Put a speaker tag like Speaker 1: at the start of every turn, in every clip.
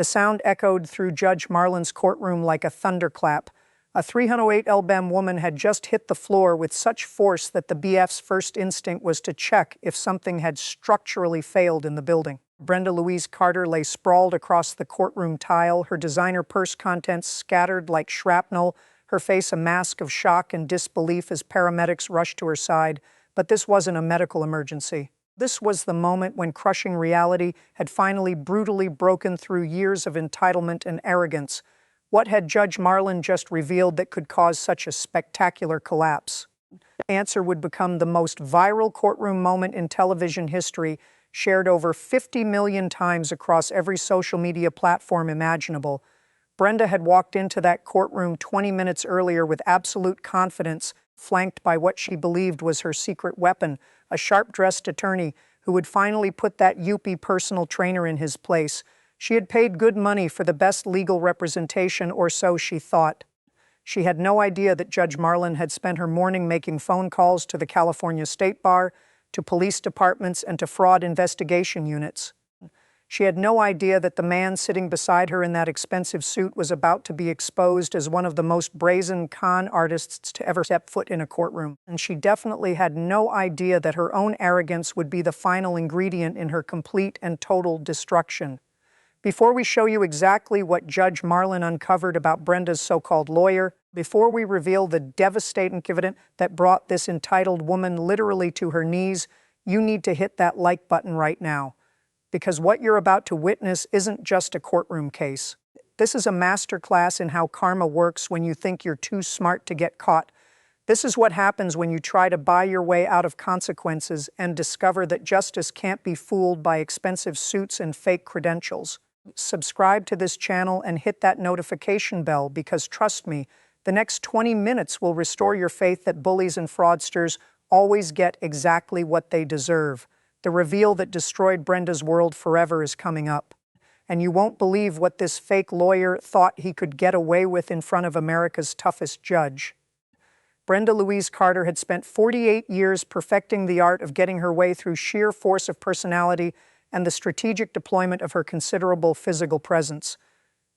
Speaker 1: The sound echoed through Judge Marlin's courtroom like a thunderclap. A 308 lbs woman had just hit the floor with such force that the BF's first instinct was to check if something had structurally failed in the building. Brenda Louise Carter lay sprawled across the courtroom tile, her designer purse contents scattered like shrapnel, her face a mask of shock and disbelief as paramedics rushed to her side. But this wasn't a medical emergency. This was the moment when crushing reality had finally brutally broken through years of entitlement and arrogance. What had Judge Marlin just revealed that could cause such a spectacular collapse? The answer would become the most viral courtroom moment in television history, shared over 50 million times across every social media platform imaginable. Brenda had walked into that courtroom 20 minutes earlier with absolute confidence, flanked by what she believed was her secret weapon, a sharp-dressed attorney who would finally put that Yuppie personal trainer in his place. She had paid good money for the best legal representation, or so she thought. She had no idea that Judge Marlin had spent her morning making phone calls to the California State Bar, to police departments, and to fraud investigation units. She had no idea that the man sitting beside her in that expensive suit was about to be exposed as one of the most brazen con artists to ever step foot in a courtroom. And she definitely had no idea that her own arrogance would be the final ingredient in her complete and total destruction. Before we show you exactly what Judge Marlin uncovered about Brenda's so-called lawyer, before we reveal the devastating evidence that brought this entitled woman literally to her knees, you need to hit that like button right now. Because what you're about to witness isn't just a courtroom case. This is a masterclass in how karma works when you think you're too smart to get caught. This is what happens when you try to buy your way out of consequences and discover that justice can't be fooled by expensive suits and fake credentials. Subscribe to this channel and hit that notification bell because, trust me, the next 20 minutes will restore your faith that bullies and fraudsters always get exactly what they deserve. The reveal that destroyed Brenda's world forever is coming up. And you won't believe what this fake lawyer thought he could get away with in front of America's toughest judge. Brenda Louise Carter had spent 48 years perfecting the art of getting her way through sheer force of personality and the strategic deployment of her considerable physical presence.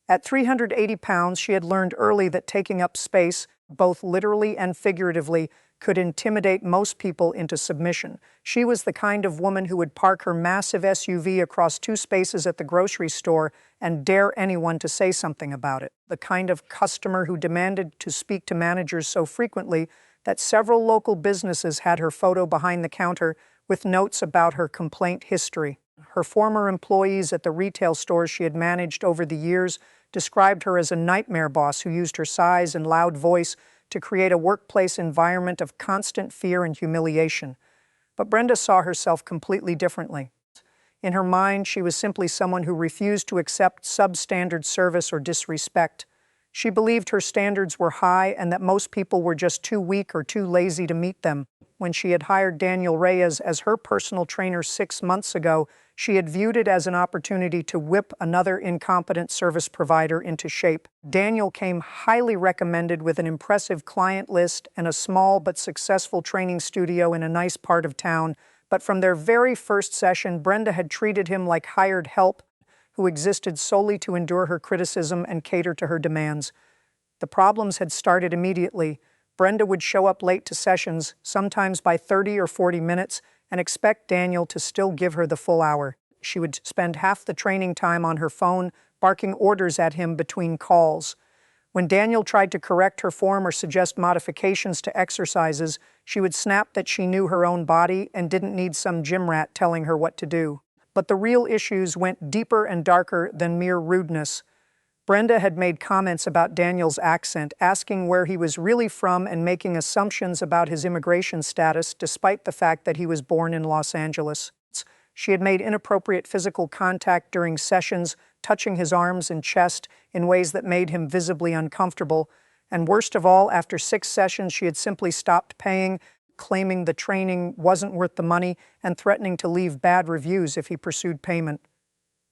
Speaker 1: At 380 pounds, she had learned early that taking up space, both literally and figuratively, could intimidate most people into submission. She was the kind of woman who would park her massive SUV across 2 spaces at the grocery store and dare anyone to say something about it. The kind of customer who demanded to speak to managers so frequently that several local businesses had her photo behind the counter with notes about her complaint history. Her former employees at the retail stores she had managed over the years described her as a nightmare boss who used her size and loud voice to create a workplace environment of constant fear and humiliation. But Brenda saw herself completely differently. In her mind, she was simply someone who refused to accept substandard service or disrespect. She believed her standards were high and that most people were just too weak or too lazy to meet them. When she had hired Daniel Reyes as her personal trainer 6 months ago, she had viewed it as an opportunity to whip another incompetent service provider into shape. Daniel came highly recommended with an impressive client list and a small but successful training studio in a nice part of town. But from their very first session, Brenda had treated him like hired help who existed solely to endure her criticism and cater to her demands. The problems had started immediately. Brenda would show up late to sessions, sometimes by 30 or 40 minutes, and expect Daniel to still give her the full hour. She would spend half the training time on her phone, barking orders at him between calls. When Daniel tried to correct her form or suggest modifications to exercises, she would snap that she knew her own body and didn't need some gym rat telling her what to do. But the real issues went deeper and darker than mere rudeness. Brenda had made comments about Daniel's accent, asking where he was really from and making assumptions about his immigration status, despite the fact that he was born in Los Angeles. She had made inappropriate physical contact during sessions, touching his arms and chest in ways that made him visibly uncomfortable. And worst of all, after 6 sessions, she had simply stopped paying, claiming the training wasn't worth the money and threatening to leave bad reviews if he pursued payment.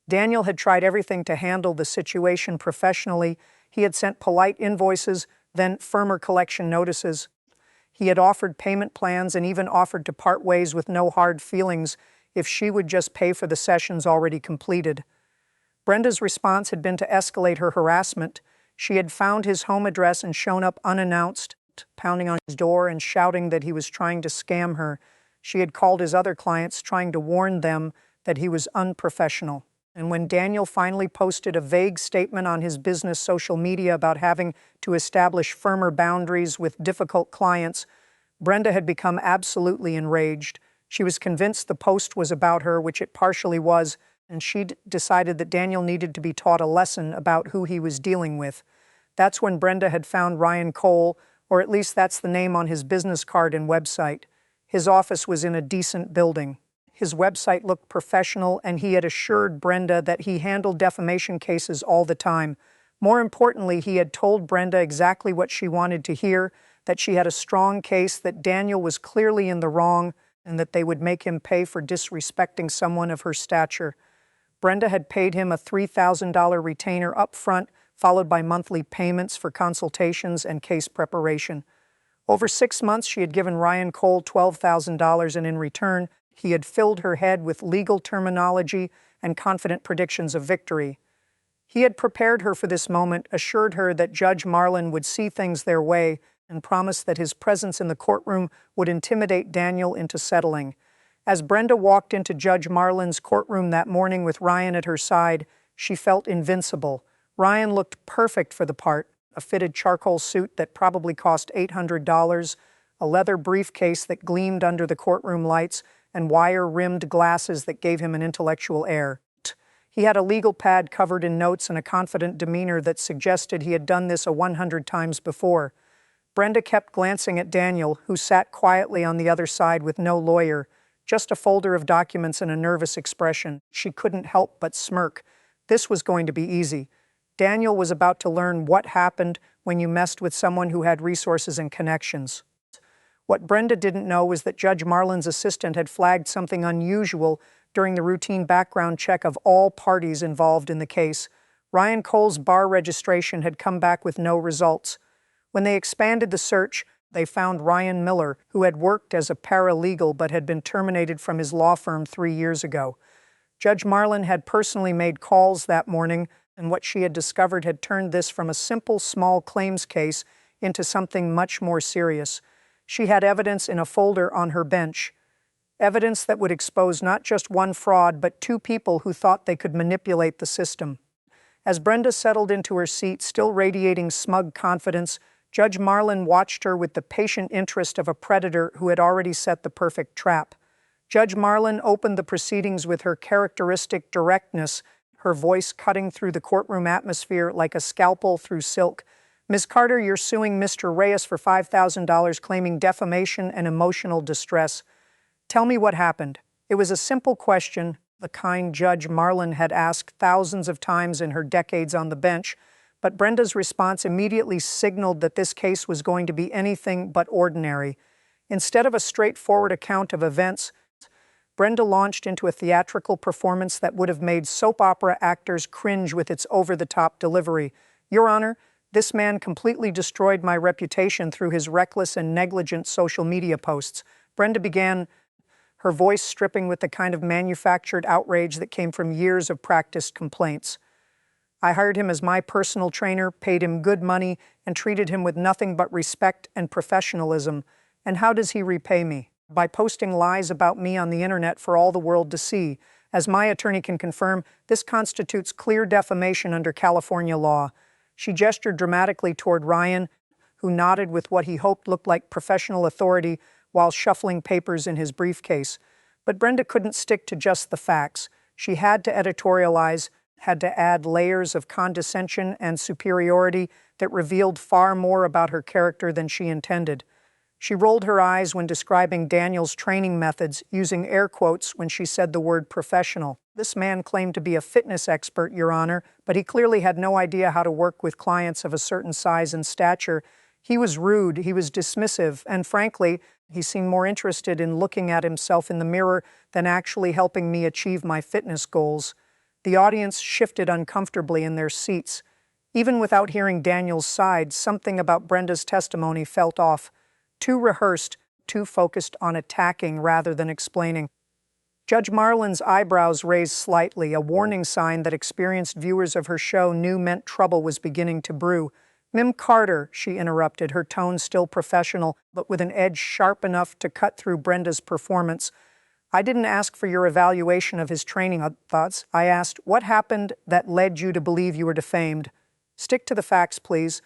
Speaker 1: Daniel had tried everything to handle the situation professionally. He had sent polite invoices, then firmer collection notices. He had offered payment plans and even offered to part ways with no hard feelings if she would just pay for the sessions already completed. Brenda's response had been to escalate her harassment. She had found his home address and shown up unannounced, pounding on his door and shouting that he was trying to scam her. She had called his other clients, trying to warn them that he was unprofessional. And when Daniel finally posted a vague statement on his business social media about having to establish firmer boundaries with difficult clients, Brenda had become absolutely enraged. She was convinced the post was about her, which it partially was, and she'd decided that Daniel needed to be taught a lesson about who he was dealing with. That's when Brenda had found Ryan Cole, or at least that's the name on his business card and website. His office was in a decent building. His website looked professional, and he had assured Brenda that he handled defamation cases all the time. More importantly, he had told Brenda exactly what she wanted to hear, that she had a strong case, that Daniel was clearly in the wrong, and that they would make him pay for disrespecting someone of her stature. Brenda had paid him a $3,000 retainer up front, followed by monthly payments for consultations and case preparation. Over 6 months, she had given Ryan Cole $12,000, and in return, he had filled her head with legal terminology and confident predictions of victory. He had prepared her for this moment, assured her that Judge Marlin would see things their way, and promised that his presence in the courtroom would intimidate Daniel into settling. As Brenda walked into Judge Marlin's courtroom that morning with Ryan at her side, she felt invincible. Ryan looked perfect for the part, a fitted charcoal suit that probably cost $800, a leather briefcase that gleamed under the courtroom lights, and wire-rimmed glasses that gave him an intellectual air. He had a legal pad covered in notes and a confident demeanor that suggested he had done this 100 times before. Brenda kept glancing at Daniel, who sat quietly on the other side with no lawyer, just a folder of documents and a nervous expression. She couldn't help but smirk. This was going to be easy. Daniel was about to learn what happened when you messed with someone who had resources and connections. What Brenda didn't know was that Judge Marlin's assistant had flagged something unusual during the routine background check of all parties involved in the case. Ryan Cole's bar registration had come back with no results. When they expanded the search, they found Ryan Miller, who had worked as a paralegal but had been terminated from his law firm 3 years ago. Judge Marlin had personally made calls that morning, and what she had discovered had turned this from a simple small claims case into something much more serious. She had evidence in a folder on her bench, evidence that would expose not just one fraud, but 2 people who thought they could manipulate the system. As Brenda settled into her seat, still radiating smug confidence, Judge Marlin watched her with the patient interest of a predator who had already set the perfect trap. Judge Marlin opened the proceedings with her characteristic directness, her voice cutting through the courtroom atmosphere like a scalpel through silk. "Ms. Carter, you're suing Mr. Reyes for $5,000, claiming defamation and emotional distress. Tell me what happened." It was a simple question, the kind Judge Marlin had asked thousands of times in her decades on the bench, but Brenda's response immediately signaled that this case was going to be anything but ordinary. Instead of a straightforward account of events, Brenda launched into a theatrical performance that would have made soap opera actors cringe with its over-the-top delivery. "Your Honor, this man completely destroyed my reputation through his reckless and negligent social media posts." Brenda began, her voice stripping with the kind of manufactured outrage that came from years of practiced complaints. "I hired him as my personal trainer, paid him good money, and treated him with nothing but respect and professionalism. And how does he repay me? By posting lies about me on the internet for all the world to see. As my attorney can confirm, this constitutes clear defamation under California law." She gestured dramatically toward Ryan, who nodded with what he hoped looked like professional authority while shuffling papers in his briefcase. But Brenda couldn't stick to just the facts. She had to editorialize, had to add layers of condescension and superiority that revealed far more about her character than she intended. She rolled her eyes when describing Daniel's training methods, using air quotes when she said the word professional. "This man claimed to be a fitness expert, Your Honor, but he clearly had no idea how to work with clients of a certain size and stature. He was rude, he was dismissive, and frankly, he seemed more interested in looking at himself in the mirror than actually helping me achieve my fitness goals." The audience shifted uncomfortably in their seats. Even without hearing Daniel's side, something about Brenda's testimony felt off. Too rehearsed, too focused on attacking rather than explaining. Judge Marlin's eyebrows raised slightly, a warning sign that experienced viewers of her show knew meant trouble was beginning to brew. "Mim Carter," she interrupted, her tone still professional, but with an edge sharp enough to cut through Brenda's performance. "I didn't ask for your evaluation of his training thoughts. I asked, what happened that led you to believe you were defamed? Stick to the facts, please."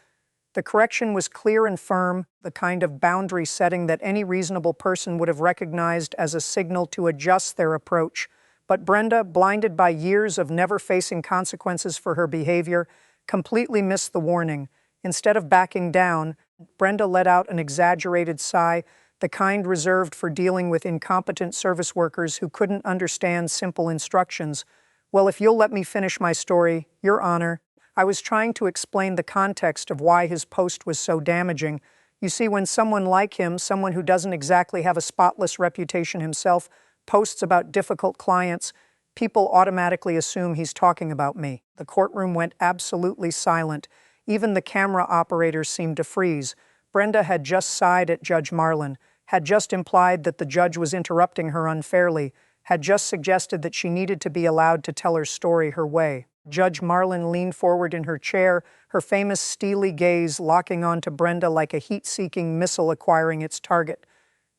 Speaker 1: The correction was clear and firm, the kind of boundary setting that any reasonable person would have recognized as a signal to adjust their approach. But Brenda, blinded by years of never facing consequences for her behavior, completely missed the warning. Instead of backing down, Brenda let out an exaggerated sigh, the kind reserved for dealing with incompetent service workers who couldn't understand simple instructions. "Well, if you'll let me finish my story, Your Honor, I was trying to explain the context of why his post was so damaging. You see, when someone like him, someone who doesn't exactly have a spotless reputation himself, posts about difficult clients, people automatically assume he's talking about me." The courtroom went absolutely silent. Even the camera operators seemed to freeze. Brenda had just sighed at Judge Marlin, had just implied that the judge was interrupting her unfairly, had just suggested that she needed to be allowed to tell her story her way. Judge Marlin leaned forward in her chair, her famous steely gaze locking onto Brenda like a heat-seeking missile acquiring its target.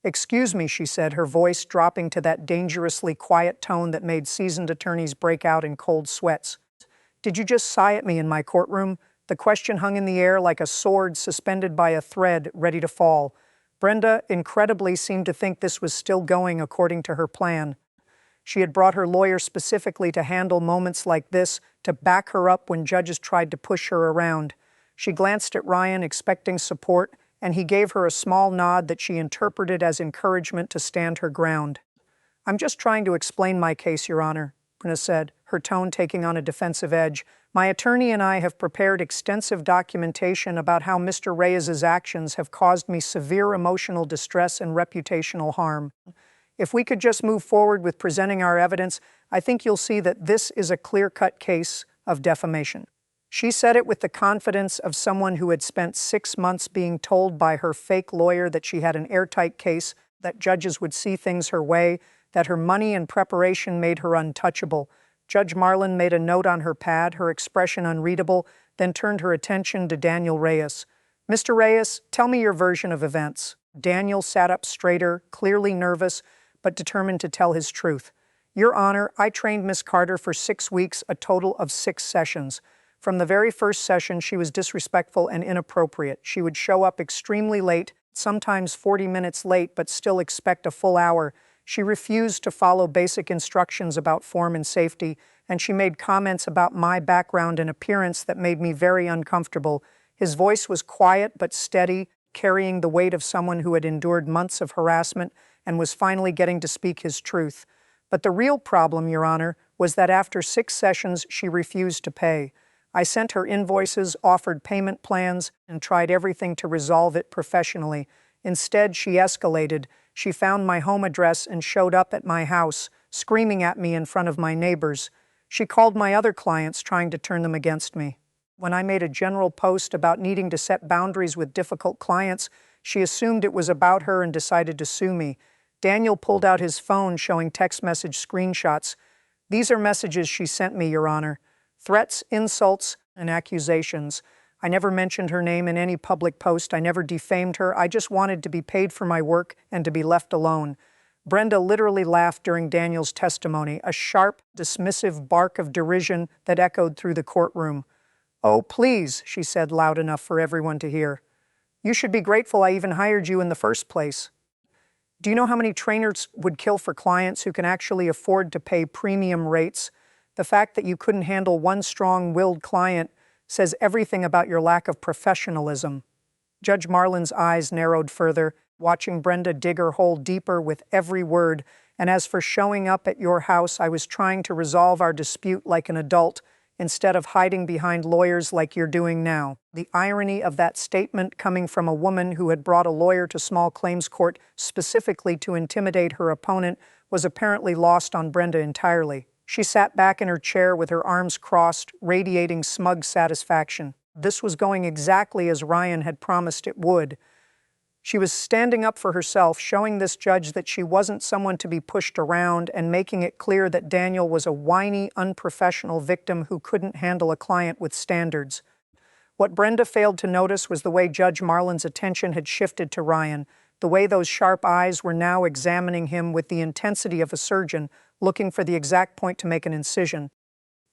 Speaker 1: "Excuse me," she said, her voice dropping to that dangerously quiet tone that made seasoned attorneys break out in cold sweats. "Did you just sigh at me in my courtroom?" The question hung in the air like a sword suspended by a thread ready to fall. Brenda, incredibly, seemed to think this was still going according to her plan. She had brought her lawyer specifically to handle moments like this, to back her up when judges tried to push her around. She glanced at Ryan, expecting support, and he gave her a small nod that she interpreted as encouragement to stand her ground. "I'm just trying to explain my case, Your Honor," Brenda said, her tone taking on a defensive edge. "My attorney and I have prepared extensive documentation about how Mr. Reyes's actions have caused me severe emotional distress and reputational harm. If we could just move forward with presenting our evidence, I think you'll see that this is a clear-cut case of defamation." She said it with the confidence of someone who had spent 6 months being told by her fake lawyer that she had an airtight case, that judges would see things her way, that her money and preparation made her untouchable. Judge Marlin made a note on her pad, her expression unreadable, then turned her attention to Daniel Reyes. "Mr. Reyes, tell me your version of events." Daniel sat up straighter, clearly nervous, but determined to tell his truth. "Your Honor, I trained Miss Carter for 6 weeks, a total of 6 sessions. From the very first session, she was disrespectful and inappropriate. She would show up extremely late, sometimes 40 minutes late, but still expect a full hour. She refused to follow basic instructions about form and safety, and she made comments about my background and appearance that made me very uncomfortable." His voice was quiet but steady, carrying the weight of someone who had endured months of harassment and was finally getting to speak his truth. "But the real problem, Your Honor, was that after 6 sessions, she refused to pay. I sent her invoices, offered payment plans, and tried everything to resolve it professionally. Instead, she escalated. She found my home address and showed up at my house, screaming at me in front of my neighbors. She called my other clients, trying to turn them against me. When I made a general post about needing to set boundaries with difficult clients, she assumed it was about her and decided to sue me." Daniel pulled out his phone, showing text message screenshots. "These are messages she sent me, Your Honor. Threats, insults, and accusations. I never mentioned her name in any public post. I never defamed her. I just wanted to be paid for my work and to be left alone." Brenda literally laughed during Daniel's testimony, a sharp, dismissive bark of derision that echoed through the courtroom. "Oh, please," she said loud enough for everyone to hear. "You should be grateful I even hired you in the first place. Do you know how many trainers would kill for clients who can actually afford to pay premium rates? The fact that you couldn't handle one strong-willed client says everything about your lack of professionalism." Judge Marlin's eyes narrowed further, watching Brenda dig her hole deeper with every word. "And as for showing up at your house, I was trying to resolve our dispute like an adult, instead of hiding behind lawyers like you're doing now." The irony of that statement, coming from a woman who had brought a lawyer to small claims court specifically to intimidate her opponent, was apparently lost on Brenda entirely. She sat back in her chair with her arms crossed, radiating smug satisfaction. This was going exactly as Ryan had promised it would. She was standing up for herself, showing this judge that she wasn't someone to be pushed around and making it clear that Daniel was a whiny, unprofessional victim who couldn't handle a client with standards. What Brenda failed to notice was the way Judge Marlin's attention had shifted to Ryan, the way those sharp eyes were now examining him with the intensity of a surgeon, looking for the exact point to make an incision.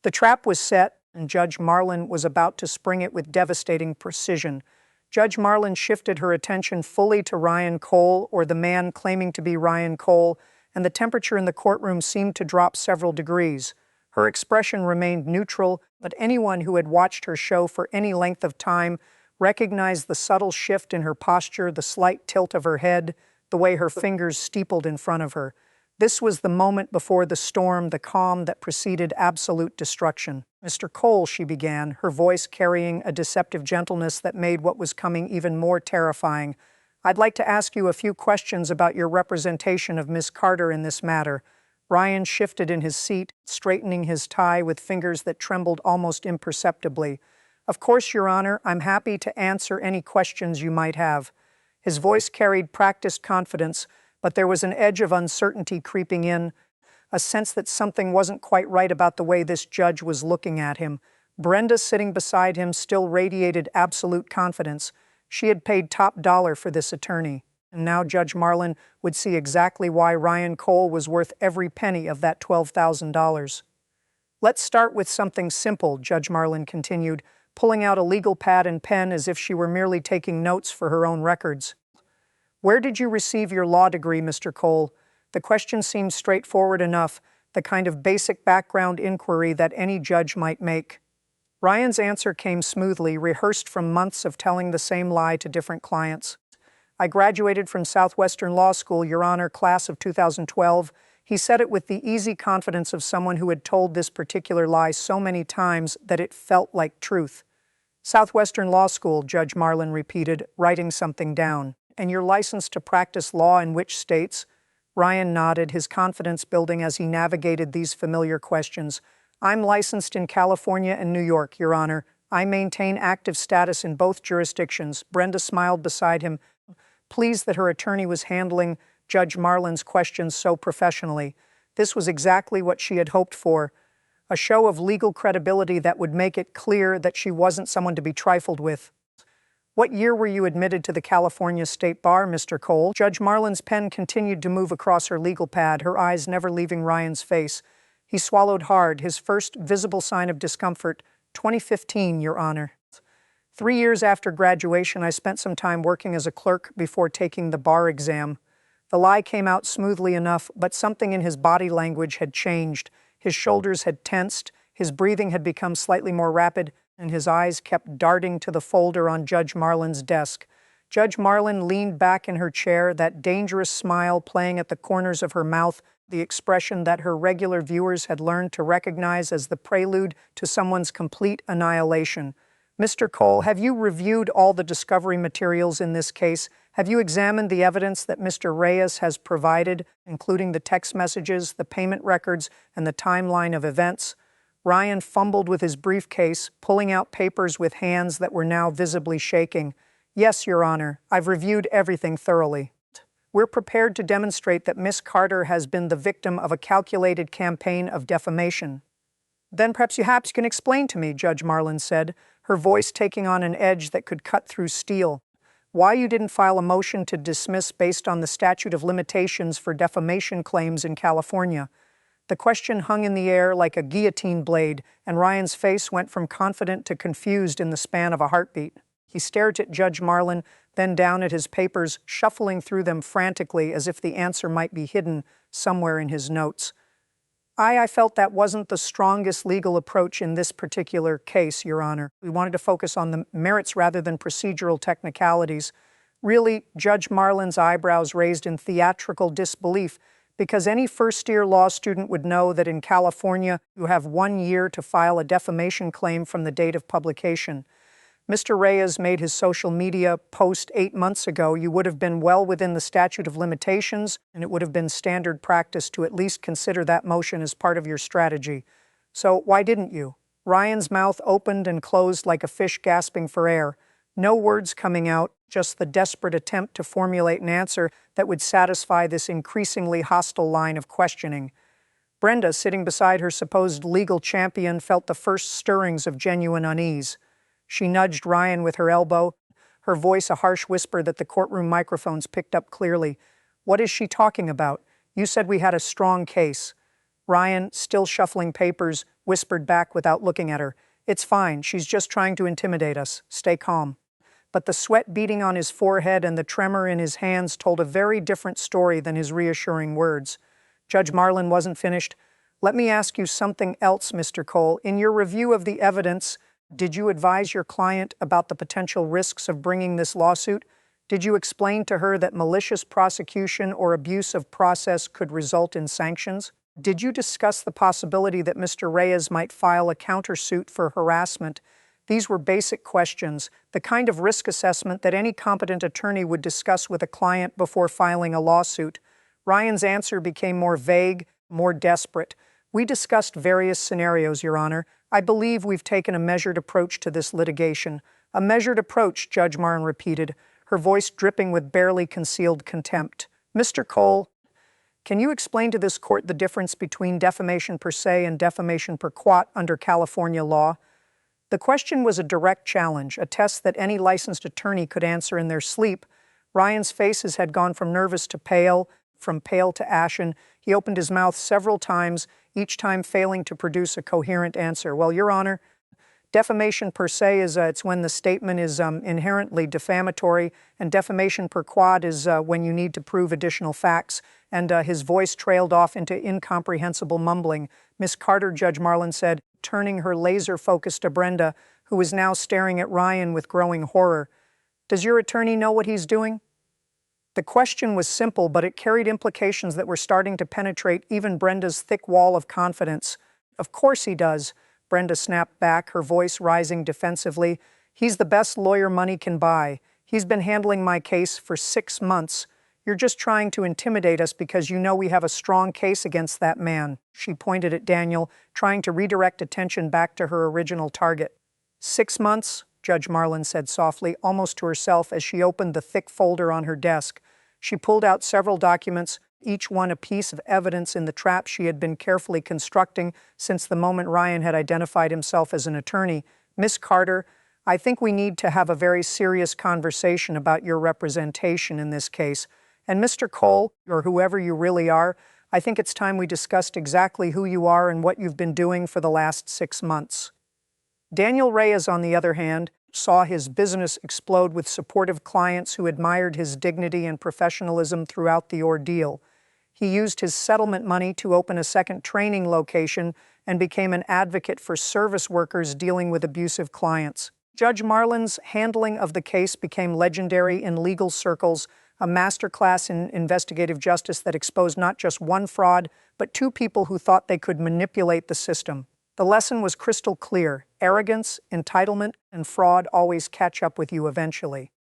Speaker 1: The trap was set, and Judge Marlin was about to spring it with devastating precision. Judge Marlin shifted her attention fully to Ryan Cole, or the man claiming to be Ryan Cole, and the temperature in the courtroom seemed to drop several degrees. Her expression remained neutral, but anyone who had watched her show for any length of time recognized the subtle shift in her posture, the slight tilt of her head, the way her fingers steepled in front of her. This was the moment before the storm, the calm that preceded absolute destruction. "Mr. Cole," she began, her voice carrying a deceptive gentleness that made what was coming even more terrifying, "I'd like to ask you a few questions about your representation of Miss Carter in this matter." Ryan shifted in his seat, straightening his tie with fingers that trembled almost imperceptibly. "Of course, Your Honor, I'm happy to answer any questions you might have." His voice carried practiced confidence, but there was an edge of uncertainty creeping in, a sense that something wasn't quite right about the way this judge was looking at him. Brenda, sitting beside him, still radiated absolute confidence. She had paid top dollar for this attorney, and now Judge Marlin would see exactly why Ryan Cole was worth every penny of that $12,000. "Let's start with something simple," Judge Marlin continued, pulling out a legal pad and pen as if she were merely taking notes for her own records. "Where did you receive your law degree, Mr. Cole?" The question seemed straightforward enough, the kind of basic background inquiry that any judge might make. Ryan's answer came smoothly, rehearsed from months of telling the same lie to different clients. "I graduated from Southwestern Law School, Your Honor, class of 2012. He said it with the easy confidence of someone who had told this particular lie so many times that it felt like truth. "Southwestern Law School," Judge Marlin repeated, writing something down. "And you're licensed to practice law in which states?" Ryan nodded, his confidence building as he navigated these familiar questions. "I'm licensed in California and New York, Your Honor. I maintain active status in both jurisdictions." Brenda smiled beside him, pleased that her attorney was handling Judge Marlin's questions so professionally. This was exactly what she had hoped for, a show of legal credibility that would make it clear that she wasn't someone to be trifled with. "What year were you admitted to the California State Bar, Mr. Cole?" Judge Marlin's pen continued to move across her legal pad, her eyes never leaving Ryan's face. He swallowed hard, his first visible sign of discomfort. 2015, Your Honor. 3 years after graduation, I spent some time working as a clerk before taking the bar exam. The lie came out smoothly enough, but something in his body language had changed. His shoulders had tensed, his breathing had become slightly more rapid, and his eyes kept darting to the folder on Judge Marlin's desk. Judge Marlin leaned back in her chair, that dangerous smile playing at the corners of her mouth, the expression that her regular viewers had learned to recognize as the prelude to someone's complete annihilation. "Mr. Cole, have you reviewed all the discovery materials in this case? Have you examined the evidence that Mr. Reyes has provided, including the text messages, the payment records, and the timeline of events?" Ryan fumbled with his briefcase, pulling out papers with hands that were now visibly shaking. "Yes, Your Honor, I've reviewed everything thoroughly. We're prepared to demonstrate that Miss Carter has been the victim of a calculated campaign of defamation." "Then perhaps you can explain to me," Judge Marlin said, her voice taking on an edge that could cut through steel, "why you didn't file a motion to dismiss based on the statute of limitations for defamation claims in California." The question hung in the air like a guillotine blade, and Ryan's face went from confident to confused in the span of a heartbeat. He stared at Judge Marlin, then down at his papers, shuffling through them frantically as if the answer might be hidden somewhere in his notes. I felt that wasn't the strongest legal approach in this particular case, Your Honor. We wanted to focus on the merits rather than procedural technicalities." Really, Judge Marlin's eyebrows raised in theatrical disbelief, because any first-year law student would know that in California, you have 1 year to file a defamation claim from the date of publication. Mr. Reyes made his social media post 8 months ago. You would have been well within the statute of limitations, and it would have been standard practice to at least consider that motion as part of your strategy. So why didn't you? Ryan's mouth opened and closed like a fish gasping for air. No words coming out, just the desperate attempt to formulate an answer that would satisfy this increasingly hostile line of questioning. Brenda, sitting beside her supposed legal champion, felt the first stirrings of genuine unease. She nudged Ryan with her elbow, her voice a harsh whisper that the courtroom microphones picked up clearly. "What is she talking about? You said we had a strong case." Ryan, still shuffling papers, whispered back without looking at her. "It's fine. She's just trying to intimidate us. Stay calm." But the sweat beading on his forehead and the tremor in his hands told a very different story than his reassuring words. Judge Marlin wasn't finished. "Let me ask you something else, Mr. Cole. In your review of the evidence, did you advise your client about the potential risks of bringing this lawsuit? Did you explain to her that malicious prosecution or abuse of process could result in sanctions? Did you discuss the possibility that Mr. Reyes might file a countersuit for harassment?" These were basic questions, the kind of risk assessment that any competent attorney would discuss with a client before filing a lawsuit. Ryan's answer became more vague, more desperate. "We discussed various scenarios, Your Honor. I believe we've taken a measured approach to this litigation." "A measured approach," Judge Marlin repeated, her voice dripping with barely concealed contempt. "Mr. Cole, can you explain to this court the difference between defamation per se and defamation per quat under California law?" The question was a direct challenge, a test that any licensed attorney could answer in their sleep. Ryan's faces had gone from nervous to pale, from pale to ashen. He opened his mouth several times, each time failing to produce a coherent answer. "Well, Your Honor, defamation per se is it's when the statement is inherently defamatory, and defamation per quad is when you need to prove additional facts." And his voice trailed off into incomprehensible mumbling. "Miss Carter," Judge Marlin said, turning her laser focus to Brenda, who was now staring at Ryan with growing horror. "Does your attorney know what he's doing?" The question was simple, but it carried implications that were starting to penetrate even Brenda's thick wall of confidence. "Of course he does," Brenda snapped back, her voice rising defensively. "He's the best lawyer money can buy. He's been handling my case for 6 months. You're just trying to intimidate us because you know we have a strong case against that man." She pointed at Daniel, trying to redirect attention back to her original target. 6 months, Judge Marlin said softly, almost to herself as she opened the thick folder on her desk. She pulled out several documents, each one a piece of evidence in the trap she had been carefully constructing since the moment Ryan had identified himself as an attorney. "Miss Carter, I think we need to have a very serious conversation about your representation in this case. And Mr. Cole, or whoever you really are, I think it's time we discussed exactly who you are and what you've been doing for the last 6 months." Daniel Reyes, on the other hand, saw his business explode with supportive clients who admired his dignity and professionalism throughout the ordeal. He used his settlement money to open a second training location and became an advocate for service workers dealing with abusive clients. Judge Marlin's handling of the case became legendary in legal circles, a masterclass in investigative justice that exposed not just one fraud, but 2 people who thought they could manipulate the system. The lesson was crystal clear: arrogance, entitlement, and fraud always catch up with you eventually.